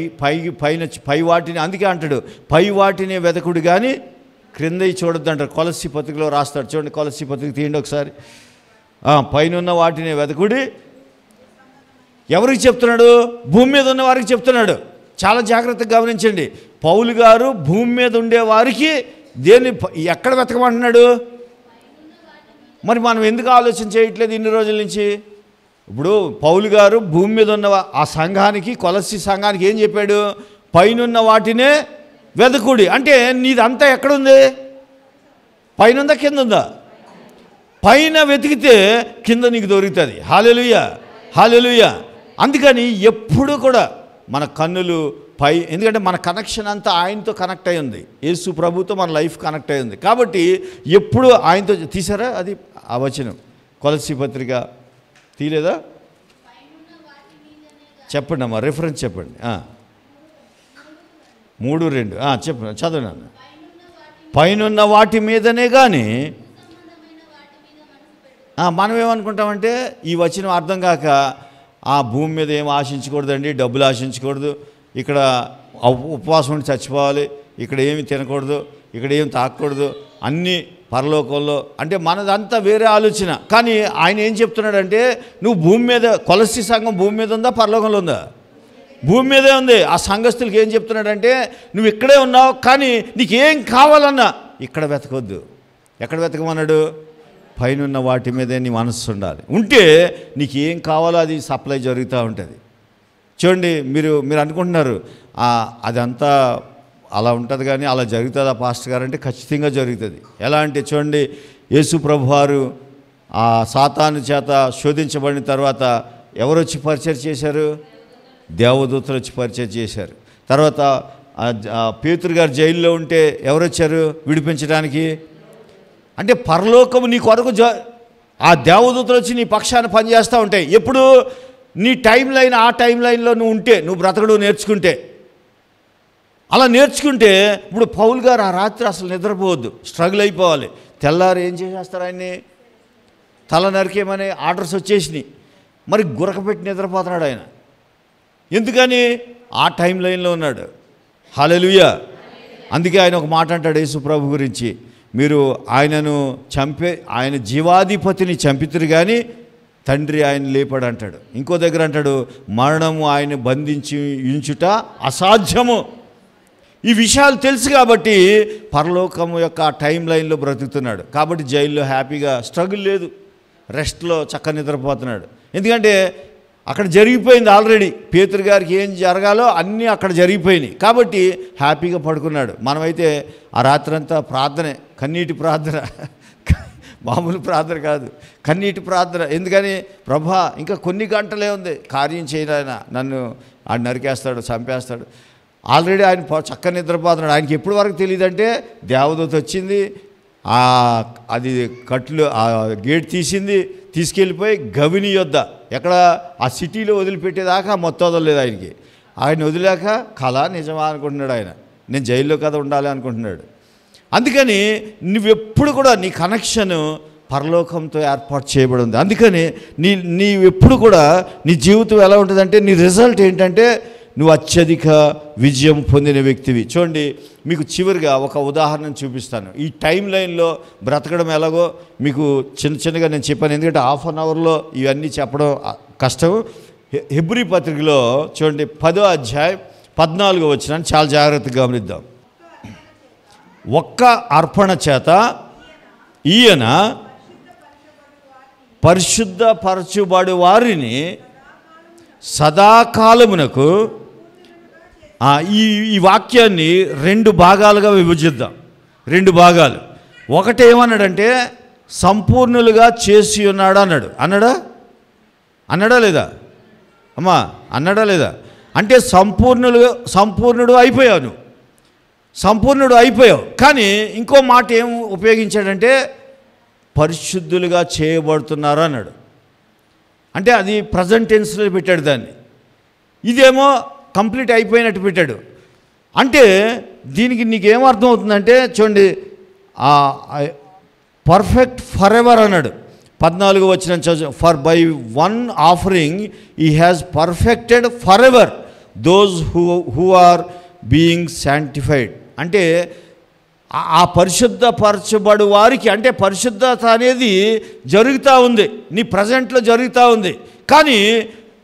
వాటిని, అందుకే అంటాడు పై వాటిని వెదకుడు కానీ క్రిందవి చూడొద్దు అంటారు. కొలస్సీ పత్రికలో రాస్తాడు. చూడండి, కొలస్సీ పత్రిక తీయండి ఒకసారి. పైన వాటిని వెదకుడి. ఎవరికి చెప్తున్నాడు? భూమి మీద ఉన్న వారికి చెప్తున్నాడు. చాలా జాగ్రత్తగా గమనించండి. పౌలు గారు భూమి మీద ఉండే వారికి దేన్ని ఎక్కడ వెతకమంటున్నాడు? మరి మనం ఎందుకు ఆలోచన చేయట్లేదు ఇన్ని రోజుల నుంచి? ఇప్పుడు పౌలు గారు భూమి మీద ఉన్న ఆ సంఘానికి, కొలస్సీ సంఘానికి ఏం చెప్పాడు? పైనున్న వాటినే వెదకుడి. అంటే నీదంతా ఎక్కడుంది? పైన ఉందా కింద ఉందా? పైన వెతికితే కింద నీకు దొరుకుతుంది. హల్లెలూయా, హల్లెలూయా. అందుకని ఎప్పుడు కూడా మన కన్నులు పై, ఎందుకంటే మన కనెక్షన్ అంతా ఆయనతో కనెక్ట్ అయి ఉంది. యేసు ప్రభుతో మన లైఫ్ కనెక్ట్ అయి ఉంది. కాబట్టి ఎప్పుడు ఆయనతో. తీసారా అది ఆ వచనం? కొలస్సీ పత్రిక తీయలేదా? చెప్పండి అమ్మా, రిఫరెన్స్ చెప్పండి. 3:2 చెప్పండి, చదవండి. పైనున్న వాటి మీదనే కానీ మనం ఏమనుకుంటామంటే, ఈ వచనం అర్థం కాక భూమి మీద ఏం ఆశించకూడదండి, డబ్బులు ఆశించకూడదు, ఇక్కడ ఉపవాసం ఉండి చచ్చిపోవాలి, ఇక్కడ ఏమి తినకూడదు, ఇక్కడ ఏమి తాకూడదు, అన్నీ పరలోకంలో. అంటే మనదంతా వేరే ఆలోచన. కానీ ఆయన ఏం చెప్తున్నాడంటే, నువ్వు భూమి మీద, కొలస్సీ సంఘం భూమి మీద ఉందా పరలోకంలో ఉందా? భూమి మీదే ఉంది. ఆ సంఘస్థులకి ఏం చెప్తున్నాడంటే, నువ్వు ఇక్కడే ఉన్నావు, కానీ నీకేం కావాలన్నా ఇక్కడ వెతకొద్దు. ఎక్కడ వెతకమన్నాడు? పైనున్న వాటి మీదే నీ మనస్సు ఉండాలి. ఉంటే నీకు ఏం కావాలో అది సప్లై జరుగుతూ ఉంటుంది. చూడండి, మీరు అనుకుంటున్నారు అదంతా అలా ఉంటుంది కానీ అలా జరుగుతుందా పాస్టర్ గారు అంటే ఖచ్చితంగా జరుగుతుంది. ఎలా అంటే చూడండి, యేసు ప్రభువారు ఆ సాతాను చేత శోధించబడిన తర్వాత ఎవరు వచ్చి పరిచయం చేశారు? దేవదూతలు వచ్చి పరిచయం చేశారు. తర్వాత పేతురు గారు జైల్లో ఉంటే ఎవరు వచ్చారు విడిపించడానికి? అంటే పరలోకము నీ కొరకు ఆ దేవదూతలు వచ్చి నీ పక్షాన పనిచేస్తూ ఉంటాయి. ఎప్పుడు నీ టైం లైన్, ఆ టైం లైన్లో నువ్వు ఉంటే, నువ్వు బ్రతకడం నేర్చుకుంటే, అలా నేర్చుకుంటే, ఇప్పుడు పౌలు గారు ఆ రాత్రి అసలు నిద్రపోవద్దు, స్ట్రగుల్ అయిపోవాలి. తెల్లారు ఏం చేసేస్తారు, ఆయన్ని తల నరికేమని ఆర్డర్స్ వచ్చేసినాయి. మరి గురకపెట్టి నిద్రపోతున్నాడు ఆయన. ఎందుకని? ఆ టైం లైన్లో ఉన్నాడు. హల్లెలూయా. అందుకే ఆయన ఒక మాట అంటాడు యేసు ప్రభు గురించి, మీరు ఆయనను ఆయన జీవాధిపతిని చంపితురు కానీ తండ్రి ఆయన లేపాడు అంటాడు. ఇంకో దగ్గర అంటాడు, మరణము ఆయన బంధించి ఉంచుట అసాధ్యము. ఈ విషయాలు తెలుసు కాబట్టి పరలోకము యొక్క టైం లైన్లో బ్రతుకుతున్నాడు. కాబట్టి జైల్లో హ్యాపీగా స్ట్రగుల్ లేదు, రెస్ట్లో చక్కగా నిద్రపోతున్నాడు. ఎందుకంటే అక్కడ జరిగిపోయింది ఆల్రెడీ. పేతురు గారికి ఏం జరగాలో అన్నీ అక్కడ జరిగిపోయినాయి కాబట్టి హ్యాపీగా పడుకున్నాడు. మనమైతే ఆ రాత్రంతా ప్రార్థనే, కన్నీటి ప్రార్థన, మామూలు ప్రార్థన కాదు, కన్నీటి ప్రార్థన. ఎందుకని? ప్రభా ఇంకా కొన్ని గంటలే ఉంది, కార్యం చేయడాయన, నన్ను ఆయన నరికేస్తాడు, చంపేస్తాడు. ఆల్రెడీ ఆయన చక్కగా నిద్రపోతున్నాడు. ఆయనకి ఎప్పటి వరకు తెలియదంటే దేవదూత వచ్చింది, అది కట్లు ఆ గేట్ తీసింది, తీసుకెళ్ళిపోయి గవిని యొద్ద, ఎక్కడ ఆ సిటీలో వదిలిపెట్టేదాకా మొత్తం వదలలేదు ఆయనకి. ఆయన వదిలేక కళ నిజమా అనుకుంటున్నాడు ఆయన, నేను జైల్లో కదా ఉండాలి అనుకుంటున్నాడు. అందుకని నువ్వెప్పుడు కూడా నీ కనెక్షన్ పరలోకంతో ఏర్పాటు చేయబడి ఉంది. అందుకని నీవెప్పుడు కూడా నీ జీవితం ఎలా ఉంటుందంటే, నీ రిజల్ట్ ఏంటంటే నువ్వు అత్యధిక విజయం పొందిన వ్యక్తివి. చూడండి, మీకు చివరిగా ఒక ఉదాహరణ చూపిస్తాను. ఈ టైం లైన్లో బ్రతకడం ఎలాగో మీకు చిన్నగా నేను చెప్పాను, ఎందుకంటే హాఫ్ అన్ అవర్లో ఇవన్నీ చెప్పడం కష్టం. హెబ్రీ పత్రికలో చూడండి 10వ అధ్యాయం 14వ వచనాన్ని చాలా జాగ్రత్తగా గమనిద్దాం. ఒక్క అర్పణ చేత ఈయన పరిశుద్ధపరచుబడు వారిని సదాకాలమునకు, ఈ వాక్యాన్ని 2 భాగాలుగా విభజిద్దాం. 2 భాగాలు. ఒకటి ఏమన్నాడంటే సంపూర్ణులుగా చేసి ఉన్నాడు అన్నాడు. అన్నాడా లేదా అమ్మా? అన్నాడా లేదా? అంటే సంపూర్ణుడు అయిపోయావు, నువ్వు సంపూర్ణుడు అయిపోయావు. కానీ ఇంకో మాట ఏం ఉపయోగించాడంటే పరిశుద్ధులుగా చేయబడుతున్నారు అన్నాడు. అంటే అది ప్రజెంట్ టెన్స్లో పెట్టాడు దాన్ని. ఇదేమో కంప్లీట్ అయిపోయినట్టు పెట్టాడు. అంటే దీనికి నీకేమర్థం అవుతుందంటే చూడండి, పర్ఫెక్ట్ ఫర్ ఎవర్ అన్నాడు. 14వ వచనం చదువు. For by one offering he has perfected for ever those who are being sanctified. అంటే ఆ పరిశుద్ధపరచబడు వారికి, అంటే పరిశుద్ధత అనేది జరుగుతూ ఉంది, నీ ప్రజెంట్లో జరుగుతూ ఉంది. కానీ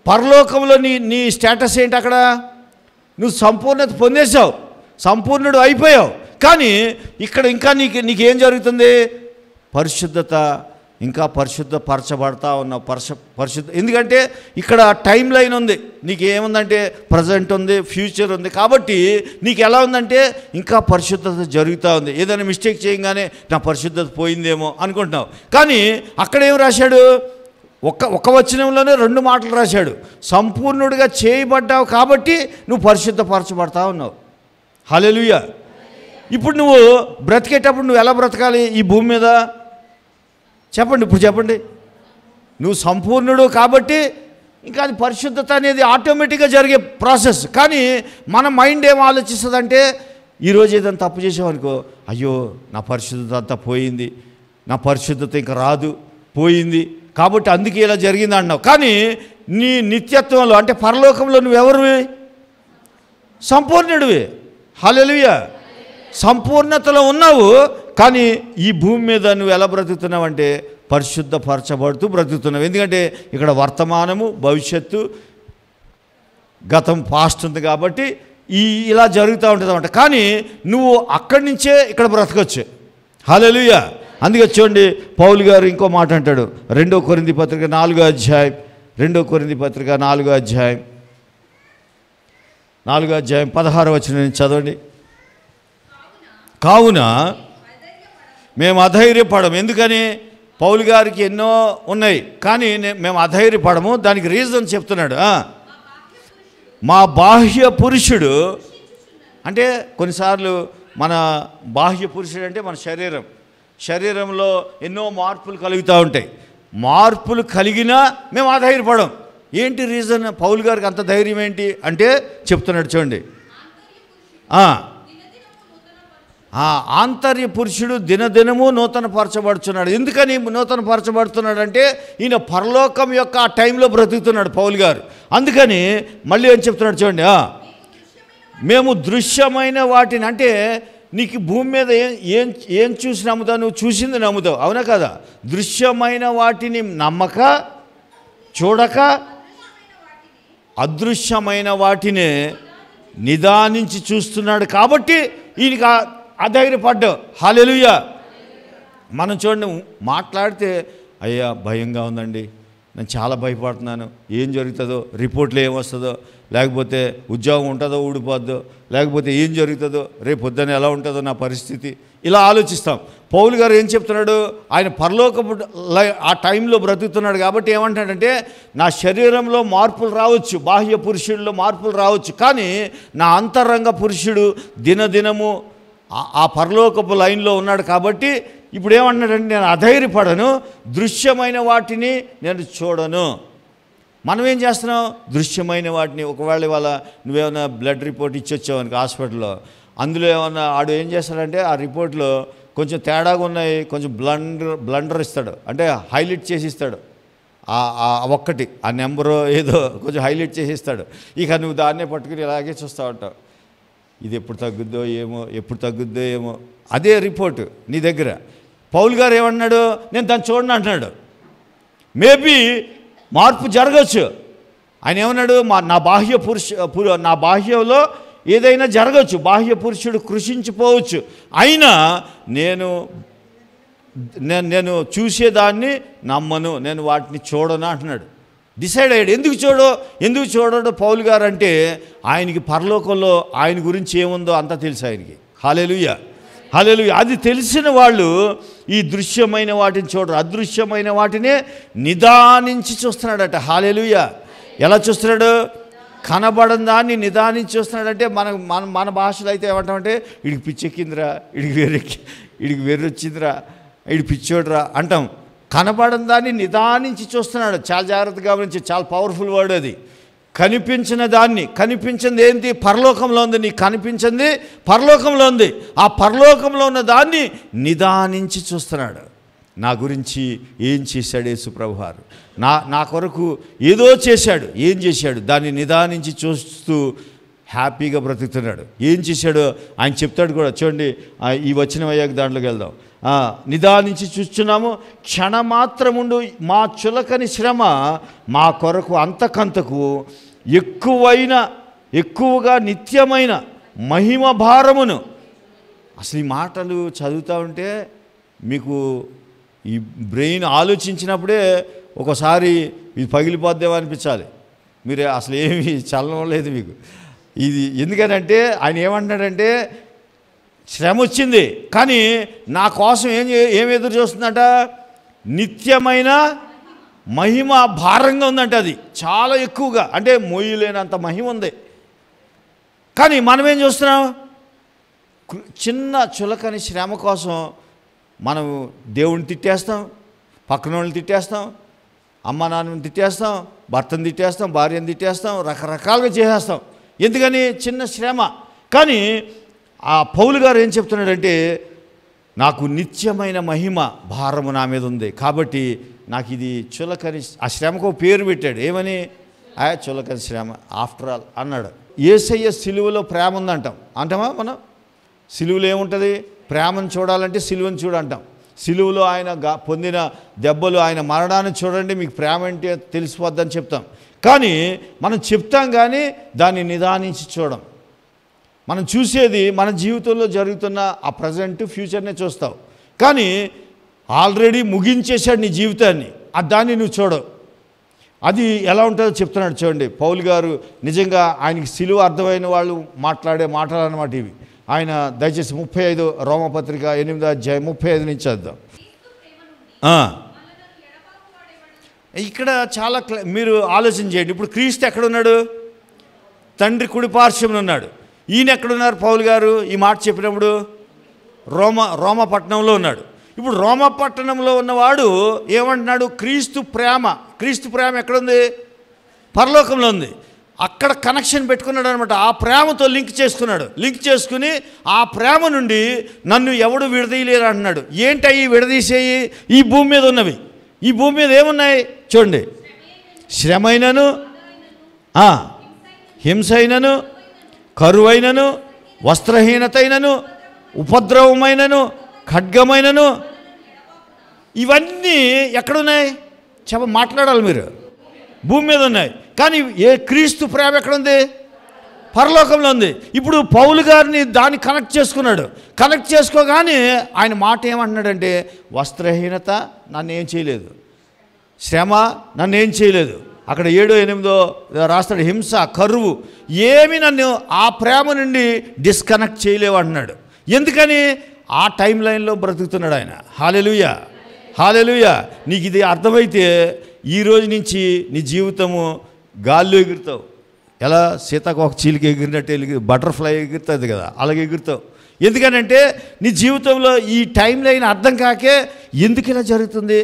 పరలోకంలో నీ స్టేటస్ ఏంటి? అక్కడ నువ్వు సంపూర్ణత పొందేశావు, సంపూర్ణుడు అయిపోయావు. కానీ ఇక్కడ ఇంకా నీకేం జరుగుతుంది? పరిశుద్ధత, ఇంకా పరిశుద్ధపరచబడతా ఉన్నావు. ఎందుకంటే ఇక్కడ టైం లైన్ ఉంది, నీకేముందంటే ప్రజెంట్ ఉంది, ఫ్యూచర్ ఉంది. కాబట్టి నీకు ఎలా ఉందంటే ఇంకా పరిశుద్ధత జరుగుతూ ఉంది. ఏదైనా మిస్టేక్ చేయగానే నా పరిశుద్ధత పోయిందేమో అనుకుంటున్నావు. కానీ అక్కడేం రాశాడు? ఒక వచనంలోనే 2 మాటలు రాశాడు. సంపూర్ణుడిగా చేయబడ్డావు కాబట్టి నువ్వు పరిశుద్ధపరచబడతా ఉన్నావు. హల్లెలూయా. ఇప్పుడు నువ్వు బ్రతికేటప్పుడు నువ్వు ఎలా బ్రతకాలి ఈ భూమి మీద? చెప్పండి, ఇప్పుడు చెప్పండి. నువ్వు సంపూర్ణుడు కాబట్టి ఇంకా అది పరిశుద్ధత అనేది ఆటోమేటిక్గా జరిగే ప్రాసెస్. కానీ మన మైండ్ ఏం ఆలోచిస్తుందంటే, ఈరోజు ఏదైనా తప్పు చేసామనుకో, అయ్యో నా పరిశుద్ధత అంతా పోయింది, నా పరిశుద్ధత ఇంకా రాదు, పోయింది, కాబట్టి అందుకే ఇలా జరిగింది అన్నావు. కానీ నీ నిత్యత్వంలో, అంటే పరలోకంలో నువ్వెవరివి? సంపూర్ణుడివి. హల్లెలూయా. సంపూర్ణతలో ఉన్నావు. కానీ ఈ భూమి మీద నువ్వు ఎలా బ్రతుకుతున్నావు అంటే పరిశుద్ధపరచబడుతూ బ్రతుకుతున్నావు. ఎందుకంటే ఇక్కడ వర్తమానము, భవిష్యత్తు, గతం, పాస్ట్ ఉంది. కాబట్టి ఇలా జరుగుతూ ఉంటుంది అన్నమాట. కానీ నువ్వు అక్కడి నుంచే ఇక్కడ బ్రతకొచ్చు. హల్లెలూయా. అందుకే చూడండి, పౌలు గారు ఇంకో మాట అంటాడు. 2 కొరింథీ పత్రిక 4వ అధ్యాయం, 2 కొరింథీ పత్రిక 4వ అధ్యాయం 16వ వచనం చదవండి. కావున మేము అధైర్యపడము. ఎందుకని? పౌలు గారికి ఎన్నో ఉన్నాయి, కానీ మేము అధైర్యపడము. దానికి రీజన్ చెప్తున్నాడు. మా బాహ్య పురుషుడు, అంటే కొన్నిసార్లు మన బాహ్య పురుషుడు అంటే మన శరీరంలో ఎన్నో మార్పులు కలుగుతూ ఉంటాయి. మార్పులు కలిగినా మేము అధైర్యపడం. ఏంటి రీజన్? పౌలు గారికి అంత ధైర్యం ఏంటి అంటే చెప్తున్నాడు చూడండి. ఆంతర్య పురుషుడు దినదినము నూతన పరచబడుతున్నాడు. ఎందుకని నూతన పరచబడుతున్నాడు అంటే ఈయన పరలోకం యొక్క ఆ టైంలో బ్రతుకుతున్నాడు పౌలు గారు. అందుకని మళ్ళీ ఏం చెప్తున్నాడు చూడండి. మేము దృశ్యమైన వాటిని, అంటే నీకు భూమి మీద ఏం చూసి నమ్ముతావు? నువ్వు చూసింది నమ్ముతావు, అవునా కదా? దృశ్యమైన వాటిని నమ్మక, చూడక అదృశ్యమైన వాటిని నిదానించి చూస్తున్నాడు. కాబట్టి ఈయనకి అధైర్యపడ్డావు. హల్లెలూయా. మనం చూడండి, మాట్లాడితే అయ్యా భయంగా ఉందండి, నేను చాలా భయపడుతున్నాను, ఏం జరుగుతుందో, రిపోర్ట్లు ఏమొస్తుందో, లేకపోతే ఉద్యోగం ఉంటుందో ఊడిపోద్దో, లేకపోతే ఏం జరుగుతుందో, రేపు పొద్దున్న ఎలా ఉంటుందో నా పరిస్థితి, ఇలా ఆలోచిస్తాం. పౌలు గారు ఏం చెప్తున్నాడు? ఆయన పరలోకపు ఆ టైంలో బ్రతుకుతున్నాడు కాబట్టి ఏమంటాడంటే, నా శరీరంలో మార్పులు రావచ్చు, బాహ్య పురుషుడిలో మార్పులు రావచ్చు, కానీ నా అంతరంగ పురుషుడు దినదినము ఆ పరలోకపు లైన్లో ఉన్నాడు. కాబట్టి ఇప్పుడు ఏమంటున్నాడంటే, నేను అధైర్యపడను, దృశ్యమైన వాటిని నేను చూడను. మనం ఏం చేస్తున్నాం? దృశ్యమైన వాటిని, ఒకవేళ ఇవాళ నువ్వేమైనా బ్లడ్ రిపోర్ట్ ఇచ్చొచ్చావు అనుకో హాస్పిటల్లో, అందులో ఏమన్నా ఆడు ఏం చేస్తాడంటే ఆ రిపోర్ట్లో కొంచెం తేడాగా ఉన్నాయి, కొంచెం బ్లండర్ ఇస్తాడు, అంటే హైలైట్ చేసి ఇస్తాడు. ఒక్కటి ఆ నెంబరు ఏదో కొంచెం హైలైట్ చేసి ఇస్తాడు. ఇక నువ్వు దాన్నే పట్టుకుని ఇలాగే చూస్తూ ఉంటావు, ఇది ఎప్పుడు తగ్గుద్దో ఏమో, ఎప్పుడు తగ్గుద్దో ఏమో, అదే రిపోర్టు నీ దగ్గర. పౌలు గారు ఏమన్నాడు? నేను దాన్ని చూడను అంటున్నాడు. మేబీ మార్పు జరగచ్చు. ఆయన ఏమన్నాడు? నా బాహ్యంలో ఏదైనా జరగచ్చు, బాహ్య పురుషుడు కృషించిపోవచ్చు, అయినా నేను చూసేదాన్ని నమ్మను, నేను వాటిని చూడను అంటున్నాడు. డిసైడ్ అయ్యాడు. ఎందుకు చూడడు పౌలు గారు అంటే, ఆయనకి పరలోకంలో ఆయన గురించి ఏముందో అంతా తెలుసు ఆయనకి. హల్లెలూయా, హల్లెలూయా. అది తెలిసిన వాళ్ళు ఈ దృశ్యమైన వాటిని చూడరు, అదృశ్యమైన వాటినే నిదానించి చూస్తున్నాడట. హల్లెలూయా. ఎలా చూస్తున్నాడు? కనబడని దాన్ని నిదానించి చూస్తున్నాడంటే, మన భాషలో అయితే ఏమంటామంటే, వీడికి పిచ్చెక్కిందిరా, వీడికి వెర్రొచ్చిందిరా, వీడి పిచ్చోడురా అంటాం. కనబడని దాన్ని నిదానించి చూస్తున్నాడు. చాలా జాగ్రత్తగా గమనించి, చాలా పవర్ఫుల్ వర్డ్ అది. కనిపించిన దాన్ని, కనిపించింది ఏంటి? పరలోకంలో ఉంది. నీకు కనిపించింది పరలోకంలో ఉంది. ఆ పరలోకంలో ఉన్న దాన్ని నిదానించి చూస్తున్నాడు. నా గురించి ఏం చేశాడు యేసుప్రభు వారు, నా కొరకు ఏదో చేశాడు, ఏం చేశాడు, దాన్ని నిదానించి చూస్తూ హ్యాపీగా బ్రతుకుతున్నాడు. ఏం చేశాడు ఆయన చెప్తాడు కూడా. చూడండి, ఈ వచనం అయ్యాక దాంట్లోకి వెళ్దాం. నిదానించి చూస్తున్నాము, క్షణమాత్రముండు మా చులకని శ్రమ మా కొరకు అంతకంతకు ఎక్కువగా నిత్యమైన మహిమ భారమును. అసలు ఈ మాటలు చదువుతూ ఉంటే మీకు ఈ బ్రెయిన్ ఆలోచించినప్పుడే ఒకసారి ఇది పగిలిపోద్దేమో అనిపించాలి. మీరు అసలు ఏమీ చల్లడం లేదు మీకు ఇది. ఎందుకనంటే ఆయన ఏమంటున్నాడంటే, శ్రమ వచ్చింది కానీ నా కోసం ఏం ఎదురు చూస్తుందంట? నిత్యమైన మహిమ భారంగా ఉందంట. అది చాలా ఎక్కువగా, అంటే మోయలేనంత మహిమ ఉంది. కానీ మనం ఏం చూస్తున్నాం? చిన్న చులకని శ్రమ కోసం మనం దేవుడిని తిట్టేస్తాం, పక్కన వాళ్ళని తిట్టేస్తాం, అమ్మ నాన్నని తిట్టేస్తాం, భర్తను తిట్టేస్తాం, భార్యను తిట్టేస్తాం, రకరకాలుగా చేసేస్తాం. ఎందుకని? చిన్న శ్రమ. కానీ ఆ పౌలు గారు ఏం చెప్తున్నాడంటే, నాకు నిత్యమైన మహిమ భారము నా మీద ఉంది, కాబట్టి నాకు ఇది చులకని, ఆ శ్రమకు పేరు పెట్టాడు. ఏమని? చులకని శ్రమ ఆఫ్టర్ ఆల్ అన్నాడు. యేసయ్య సిలువలో ప్రేమ ఉందంటాం, అంటామా? మనం సిలువలో ఏముంటుంది? ప్రేమను చూడాలంటే సిలువను చూడంటాం. సిలువలో ఆయన పొందిన దెబ్బలు, ఆయన మరణాన్ని చూడండి, మీకు ప్రేమ అంటే తెలిసిపోద్దని చెప్తాం. కానీ మనం చెప్తాం కానీ దాన్ని నిదానించి చూడం. మనం చూసేది మన జీవితంలో జరుగుతున్న ఆ ప్రజెంట్ ఫ్యూచర్నే చూస్తావు, కానీ ఆల్రెడీ ముగించేశాడు నీ జీవితాన్ని, దాన్ని నువ్వు చూడవు. అది ఎలా ఉంటుందో చెప్తున్నాడు చూడండి. పౌలు గారు నిజంగా ఆయనకి సిలువ అర్థమైన వాళ్ళు మాట్లాడే మాటలు అన్నమాట ఇవి. ఆయన దయచేసి 35 రోమపత్రిక 8వ అధ్యాయం 35 నుంచి చదువుదాం. ఇక్కడ చాలా మీరు ఆలోచన చేయండి. ఇప్పుడు క్రీస్తు ఎక్కడున్నాడు? తండ్రి కుడి పార్శ్వమున ఉన్నాడు. ఈయన ఎక్కడున్నారు? పౌలు గారు ఈ మాట చెప్పినప్పుడు రోమపట్నంలో ఉన్నాడు. ఇప్పుడు రోమా పట్టణంలో ఉన్నవాడు ఏమంటున్నాడు? క్రీస్తు ప్రేమ ఎక్కడుంది? పరలోకంలో ఉంది. అక్కడ కనెక్షన్ పెట్టుకున్నాడు అనమాట. ఆ ప్రేమతో లింక్ చేసుకుని ఆ ప్రేమ నుండి నన్ను ఎవడు విడదీయలేరు అంటున్నాడు. ఏంటయ్యి విడదీసేయి? ఈ భూమి మీద ఉన్నవి. ఈ భూమి మీద ఏమున్నాయి చూడండి. శ్రమైనను, హింసైనను, కరువైనను, వస్త్రహీనతైనను, ఉపద్రవమైనను, ఖడ్గమైనను, ఇవన్నీ ఎక్కడున్నాయి? మాట్లాడాలి మీరు. భూమి మీద ఉన్నాయి. కానీ క్రీస్తు ప్రేమ ఎక్కడుంది? పరలోకంలో ఉంది. ఇప్పుడు పౌలు గారిని దాన్ని కనెక్ట్ చేసుకోగానే ఆయన మాట ఏమంటున్నాడంటే, వస్త్రహీనత నన్నేం చేయలేదు, శ్రమ నన్నేం చేయలేదు. అక్కడ 7, 8 రాస్తాడు. హింస, కరువు ఏమి నన్ను ఆ ప్రేమ నుండి డిస్కనెక్ట్ చేయలేవు అంటున్నాడు. ఎందుకని? ఆ టైం లైన్లో బ్రతుకుతున్నాడు ఆయన. హల్లెలూయా. నీకు ఇది అర్థమైతే ఈ రోజు నుంచి నీ జీవితము గాల్లో ఎగురుతావు. ఎలా? సీతాకోక చీలిక ఎగిరినట్టు బటర్ఫ్లై ఎగురుతుంది కదా, అలాగే ఎగురుతావు. ఎందుకనంటే నీ జీవితంలో ఈ టైం లైన్ అర్థం కాకే ఎందుకు ఇలా జరుగుతుంది,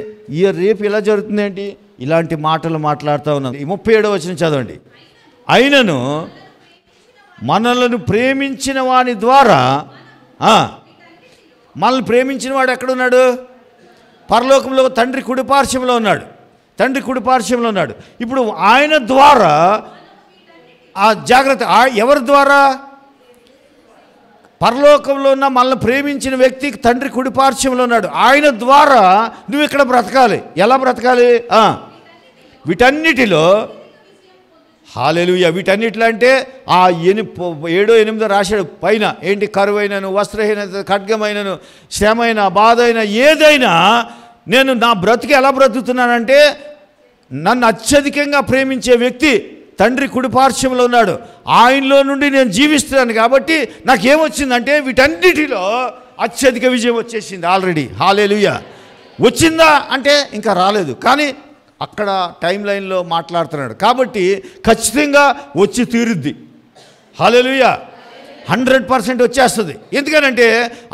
రేపు ఇలా జరుగుతుంది ఏంటి, ఇలాంటి మాటలు మాట్లాడుతూ ఉన్నాను. 37వ వచనం చదవండి. అయినను మనలను ప్రేమించిన వాని ద్వారా, మనల్ని ప్రేమించిన వాడు ఎక్కడున్నాడు? పరలోకంలో తండ్రి కుడిపార్శ్వంలో ఉన్నాడు. ఇప్పుడు ఆయన ద్వారా జాగ్రత్త. ఎవరి ద్వారా? పరలోకంలో ఉన్న మనల్ని ప్రేమించిన వ్యక్తి తండ్రి కుడిపార్శ్వంలో ఉన్నాడు. ఆయన ద్వారా నువ్వు ఇక్కడ బ్రతకాలి. ఎలా బ్రతకాలి? వీటన్నిటిలో హల్లెలూయా. వీటన్నిటిలో అంటే ఆ 7, 8 రాశాడు పైన. ఏంటి? కరువైనను, వస్త్రహీనత, ఖడ్గమైనను, శ్రమైన, బాధ అయినా ఏదైనా నేను నా బ్రతికి ఎలా బ్రతుకుతున్నానంటే, నన్ను అత్యధికంగా ప్రేమించే వ్యక్తి తండ్రి కుడిపార్శ్వంలో ఉన్నాడు. ఆయనలో నుండి నేను జీవిస్తున్నాను. కాబట్టి నాకేమొచ్చిందంటే వీటన్నిటిలో అత్యధిక విజయం వచ్చేసింది ఆల్రెడీ. హల్లెలూయా. వచ్చిందా అంటే ఇంకా రాలేదు, కానీ అక్కడ టైం లైన్లో మాట్లాడుతున్నాడు. కాబట్టి ఖచ్చితంగా వచ్చి తీరుద్ది. హల్లెలూయా. 100% వచ్చేస్తుంది. ఎందుకనంటే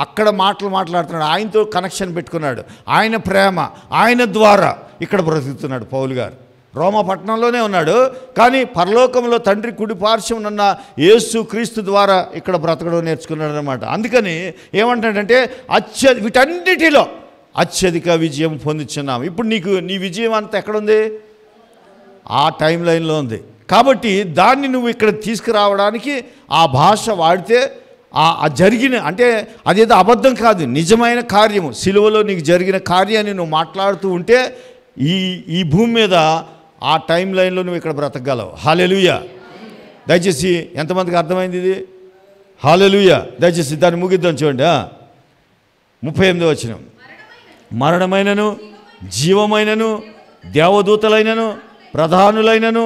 అక్కడ మాట్లాడుతున్నాడు. ఆయనతో కనెక్షన్ పెట్టుకున్నాడు. ఆయన ప్రేమ, ఆయన ద్వారా ఇక్కడ బ్రతుకుతున్నాడు పౌలు గారు. రోమా పట్టణంలోనే ఉన్నాడు, కానీ పరలోకంలో తండ్రి కుడి పార్శ్వం ఉన్న యేసు క్రీస్తు ద్వారా ఇక్కడ బ్రతకడం నేర్చుకున్నాడు అనమాట. అందుకని ఏమంటాడంటే వీటన్నిటిలో అత్యధిక విజయం పొందుతున్నాం. ఇప్పుడు నీ విజయం అంతా ఎక్కడుంది? ఆ టైం లైన్లో ఉంది. కాబట్టి దాన్ని నువ్వు ఇక్కడ తీసుకురావడానికి ఆ భాష వాడితే జరిగిన అంటే అదేదో అబద్ధం కాదు, నిజమైన కార్యము. సిలువలో నీకు జరిగిన కార్యాన్ని నువ్వు మాట్లాడుతూ ఉంటే ఈ భూమి మీద ఆ టైం లైన్లో నువ్వు ఇక్కడ బ్రతకగలవు. హల్లెలూయా. దయచేసి ఎంతమందికి అర్థమైంది ఇది? హల్లెలూయా. దయచేసి దాన్ని ముగిద్దాం. చూడండి 38వ వచనం. మరణమైనను, జీవమైనను, దేవదూతలైనను, ప్రధానులైనను,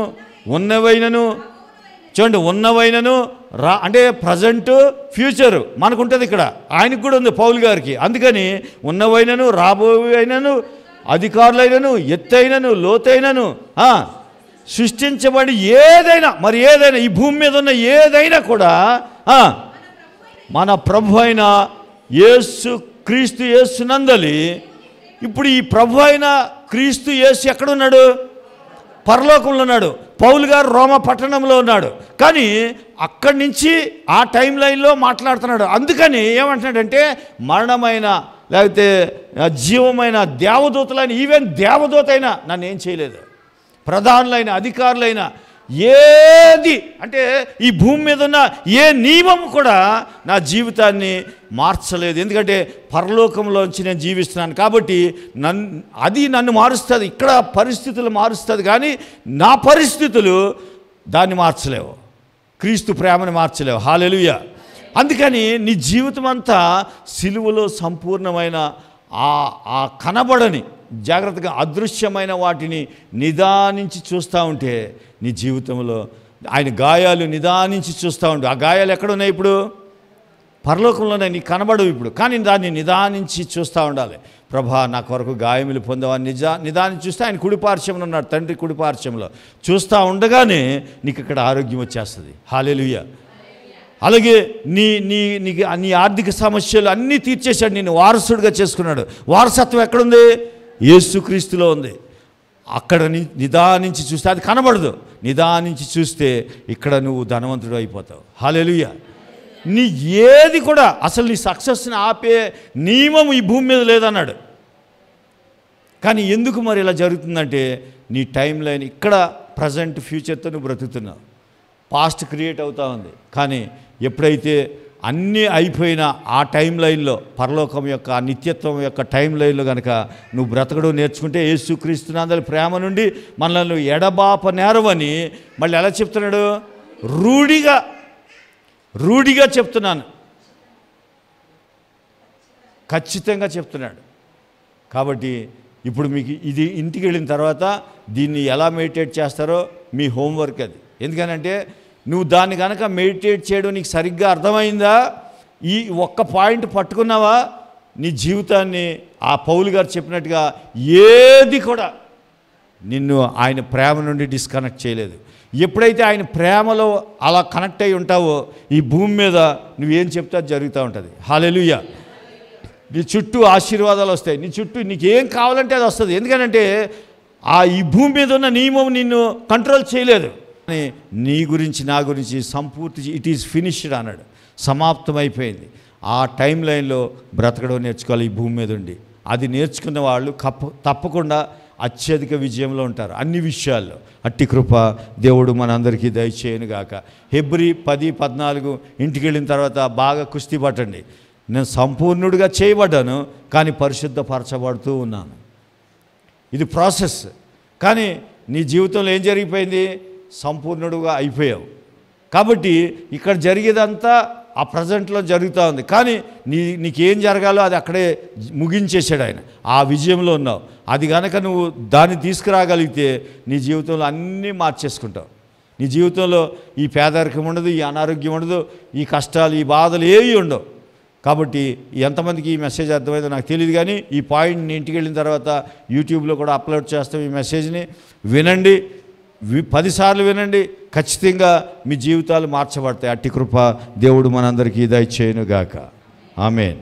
ఉన్నవైనను. చూడండి, ఉన్నవైనను అంటే ప్రజెంట్, ఫ్యూచరు మనకుంటుంది. ఇక్కడ ఆయనకు కూడా ఉంది, పౌలు గారికి. అందుకని ఉన్నవైనను, రాబోయేనను, అధికారులైనను, ఎత్తైనను, లోతైనను, సృష్టించబడి ఏదైనా ఈ భూమి మీద ఉన్న ఏదైనా కూడా మన ప్రభు అయిన యేసు క్రీస్తు యేసు నందలి. ఇప్పుడు ఈ ప్రభు అయిన క్రీస్తు యేసు ఎక్కడున్నాడు? పరలోకంలో ఉన్నాడు. పౌలు గారు రోమా పట్టణంలో ఉన్నాడు, కానీ అక్కడి నుంచి ఆ టైం లైన్లో మాట్లాడుతున్నాడు. అందుకని ఏమంటున్నాడంటే మరణమైన లేకపోతే జీవమైన, దేవదూతలైన, ఈవెన్ దేవదూత అయినా నన్ను ఏం చేయలేదు, ప్రధానులైన, అధికారులైన ఏది అంటే ఈ భూమి మీద ఉన్న ఏ నియమం కూడా నా జీవితాన్ని మార్చలేదు. ఎందుకంటే పరలోకంలోంచి నేను జీవిస్తున్నాను. కాబట్టి నన్ను మారుస్తుంది. ఇక్కడ పరిస్థితులు మారుస్తుంది, కానీ నా పరిస్థితులు దాన్ని మార్చలేవు, క్రీస్తు ప్రేమను మార్చలేవు. హల్లెలూయా. అందుకని నీ జీవితం అంతా సిలువలో సంపూర్ణమైన ఆ కనబడని, జాగ్రత్తగా అదృశ్యమైన వాటిని నిదానించి చూస్తూ ఉంటే నీ జీవితంలో ఆయన గాయాలు నిదానించి చూస్తూ ఉంటే, ఆ గాయాలు ఎక్కడున్నాయి? ఇప్పుడు పరలోకంలోనే. నీకు కనబడవు ఇప్పుడు, కానీ దాన్ని నిదానించి చూస్తూ ఉండాలి. ప్రభా నా కొరకు గాయములు పొందవని నిదానించి చూస్తే ఆయన కుడిపార్శ్వంలో ఉన్నాడు, తండ్రి కుడిపార్శ్వంలో. చూస్తూ ఉండగానే నీకు ఇక్కడ ఆరోగ్యం వచ్చేస్తుంది. హల్లెలూయా. అలాగే నీ ఆర్థిక సమస్యలు అన్నీ తీర్చేశాడు, నేను వారసుడిగా చేసుకున్నాడు. వారసత్వం ఎక్కడుంది? యేసుక్రీస్తులో ఉంది. అక్కడ నిదానించి చూస్తే అది కనబడదు, నిదానించి చూస్తే ఇక్కడ నువ్వు ధనవంతుడు అయిపోతావు. హల్లెలూయా. నీ ఏది కూడా అసలు నీ సక్సెస్ని ఆపే నియమం ఈ భూమి మీద లేదన్నాడు. కానీ ఎందుకు మరి ఇలా జరుగుతుందంటే నీ టైం లైన్ ఇక్కడ ప్రజెంట్ ఫ్యూచర్తో నువ్వు బ్రతుకుతున్నావు. పాస్ట్ క్రియేట్ అవుతూ ఉంది. కానీ ఎప్పుడైతే అన్నీ అయిపోయినా ఆ టైం లైన్లో పరలోకం యొక్క ఆ నిత్యత్వం యొక్క టైం లైన్లో కనుక నువ్వు బ్రతకడం నేర్చుకుంటే యేసుక్రీస్తునందలి ప్రేమ నుండి మనల్ని ఎడబాప నేరవని మళ్ళీ ఎలా చెప్తున్నాడు? రూఢిగా చెప్తున్నాను, ఖచ్చితంగా చెప్తున్నాడు. కాబట్టి ఇప్పుడు మీకు ఇది ఇంటికి వెళ్ళిన తర్వాత దీన్ని ఎలా మెడిటేట్ చేస్తారో మీ హోంవర్క్ అది. ఎందుకనంటే నువ్వు దాన్ని కనుక మెడిటేట్ చేయడం నీకు సరిగ్గా అర్థమైందా, ఈ ఒక్క పాయింట్ పట్టుకున్నావా, నీ జీవితాన్ని ఆ పౌలు గారు చెప్పినట్టుగా ఏది కూడా నిన్ను ఆయన ప్రేమ నుండి డిస్కనెక్ట్ చేయలేదు. ఎప్పుడైతే ఆయన ప్రేమలో అలా కనెక్ట్ అయి ఉంటావో ఈ భూమి మీద నువ్వేం చెప్తే అది జరుగుతూ ఉంటుంది. హల్లెలూయా. నీ చుట్టూ ఆశీర్వాదాలు వస్తాయి, నీ చుట్టూ నీకేం కావాలంటే అది వస్తుంది. ఎందుకంటే ఈ భూమి మీద ఉన్న నియమం నిన్ను కంట్రోల్ చేయలేదు. కానీ నీ గురించి నా గురించి సంపూర్తి ఇట్ ఈజ్ ఫినిష్డ్ అన్నాడు, సమాప్తమైపోయింది. ఆ టైం లైన్లో బ్రతకడం నేర్చుకోవాలి ఈ భూమి మీద ఉండి. అది నేర్చుకున్న వాళ్ళు తప్పకుండా అత్యధిక విజయంలో ఉంటారు అన్ని విషయాల్లో. అట్టి కృప దేవుడు మనందరికీ దయచేయనుగాక. హెబ్రీ 10:14 ఇంటికి వెళ్ళిన తర్వాత బాగా కుస్తీ పట్టండి. నేను సంపూర్ణుడిగా చేయబడ్డాను, కానీ పరిశుద్ధపరచబడుతూ ఉన్నాను. ఇది ప్రాసెస్. కానీ నీ జీవితంలో ఏం జరిగిపోయింది? సంపూర్ణుడుగా అయిపోయావు. కాబట్టి ఇక్కడ జరిగేదంతా ఆ ప్రజెంట్లో జరుగుతూ ఉంది. కానీ నీకేం జరగాలో అది అక్కడే ముగించేశాడు ఆయన. ఆ విజయంలో ఉన్నావు. అది కనుక నువ్వు దాన్ని తీసుకురాగలిగితే నీ జీవితంలో అన్నీ మార్చేసుకుంటావు. నీ జీవితంలో ఈ పేదరికం ఉండదు, ఈ అనారోగ్యం ఉండదు, ఈ కష్టాలు, ఈ బాధలు ఏవి ఉండవు. కాబట్టి ఎంతమందికి ఈ మెసేజ్ అర్థమైందో నాకు తెలియదు, కానీ ఈ పాయింట్ని ఇంటికి వెళ్ళిన తర్వాత యూట్యూబ్లో కూడా అప్లోడ్ చేస్తాం. ఈ మెసేజ్ని వినండి, 10 సార్లు వినండి, ఖచ్చితంగా మీ జీవితాలు మార్చబడతాయి. అట్టి కృప దేవుడు మనందరికీ దయచేయునుగాక. ఆమేన్.